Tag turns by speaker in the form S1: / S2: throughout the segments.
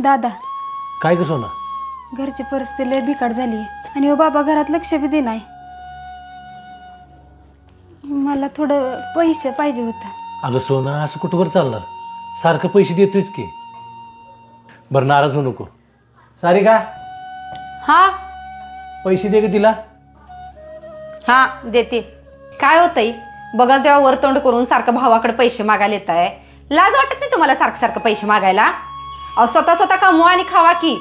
S1: दादा
S2: काय ग सोना?
S1: घरची परिस्थिती लय बिकट झाली आणि बाबा घरात लक्ष बी दे नाही. मला थोडं पैसे पाहिजे होतं.
S2: अगं सोना, असं कुठंवर चालणार? सारखं पैसे देतोयच की. बरं नाराज होऊ नको. सारिका,
S3: हा
S2: पैसे दे ग तिला.
S3: हा देते. काय होतंय बघा, तेव्हा वरतोंड करून सारखं भावाकडे पैसे मागायला येत आहे. लाज वाटत नाही तुम्हाला सारखं सारखं पैसे मागायला? अहो स्वतः स्वतः कमवा आणि खावा की.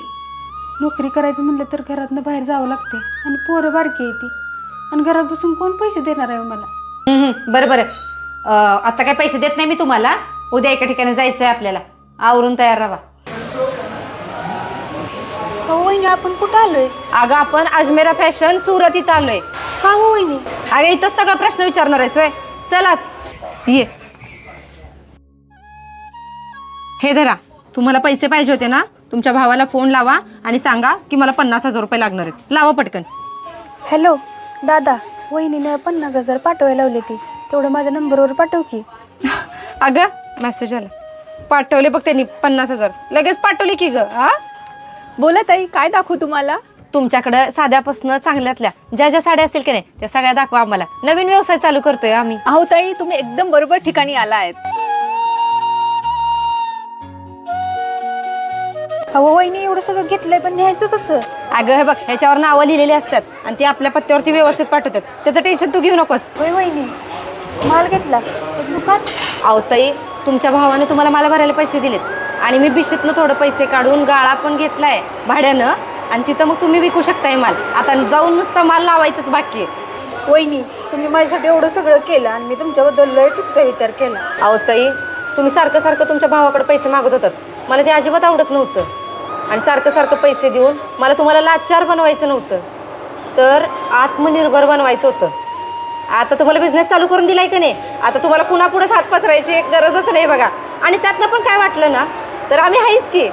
S1: नोकरी करायचं म्हणलं तर घरातनं बाहेर जावं लागते आणि पोरं बारकी येते आणि घरात बसून कोण पैसे देणार आहे मला?
S3: बरं बरं, आता काय पैसे देत नाही मी तुम्हाला. उद्या एका ठिकाणी जायचं आहे आपल्याला. आवरून तयार राहा.
S1: वहिनी आपण कुठं आलोय?
S3: अगं आपण अजमेरा फॅशन सुरत इथं आलोय.
S1: का हो वहिनी?
S3: अगं इथंच सगळा प्रश्न विचारणार आहेस वय. चला ये. हे धरा, तुम्हाला पैसे पाहिजे होते ना? तुमच्या भावाला फोन लावा आणि सांगा की मला 50,000 रुपये लागणार आहेत. लावा पटकन.
S1: हॅलो दादा, वहिनीने 50,000 पाठवायला लावले ती, तेवढं माझ्या नंबरवर पाठव की.
S3: अगं मेसेज आला. पाठवले बघ त्यांनी 50,000. लगेच पाठवले की ग. हा
S4: बोला ताई, काय दाखवू तुम्हाला?
S3: तुमच्याकडं साध्यापासनं चांगल्यातल्या ज्या ज्या साड्या असतील की नाही त्या सगळ्या दाखवा आम्हाला. नवीन व्यवसाय चालू करतोय आम्ही.
S4: अहो ताई, तुम्ही एकदम बरोबर ठिकाणी आला आहेत.
S1: अहो वहिनी, एवढं सगळं घेतलंय पण न्यायचं कसं?
S3: अगं हे बघ, ह्याच्यावर नावं लिहिलेली असतात आणि ती आपल्या पत्त्यावरती व्यवस्थित पाठवतात. त्याचं टेन्शन तू घेऊ नकोस.
S1: होय वहिनी, माल घेतला दुकान.
S3: अहो ताई, तुमच्या भावाने तुम्हाला मला भरायला पैसे दिलेत आणि मी बिशीतनं थोडं पैसे काढून गाळा पण घेतलाय भाड्यानं आणि तिथं मग तुम्ही विकू शकताय माल. आता जाऊन नुसता माल लावायचंच बाकी आहे.
S1: वहिनी, तुम्ही माझ्यासाठी एवढं सगळं केलं आणि मी तुमच्याबद्दल लय चुकीचा विचार केला.
S3: अहो ताई, तुम्ही सारखं सारखं तुमच्या भावाकडे पैसे मागत होतात. मला ते अजिबात आवडत नव्हतं आणि सारखं सारखं पैसे देऊन मला तुम्हाला लाचार बनवायचं नव्हतं, तर आत्मनिर्भर बनवायचं होतं. आता तुम्हाला बिझनेस चालू करून दिलाय का नाही? आता तुम्हाला कुणापुढेच हात पसरायची एक गरजच नाही बघा. आणि त्यातनं पण काय वाटलं ना तर आम्ही आहेच की.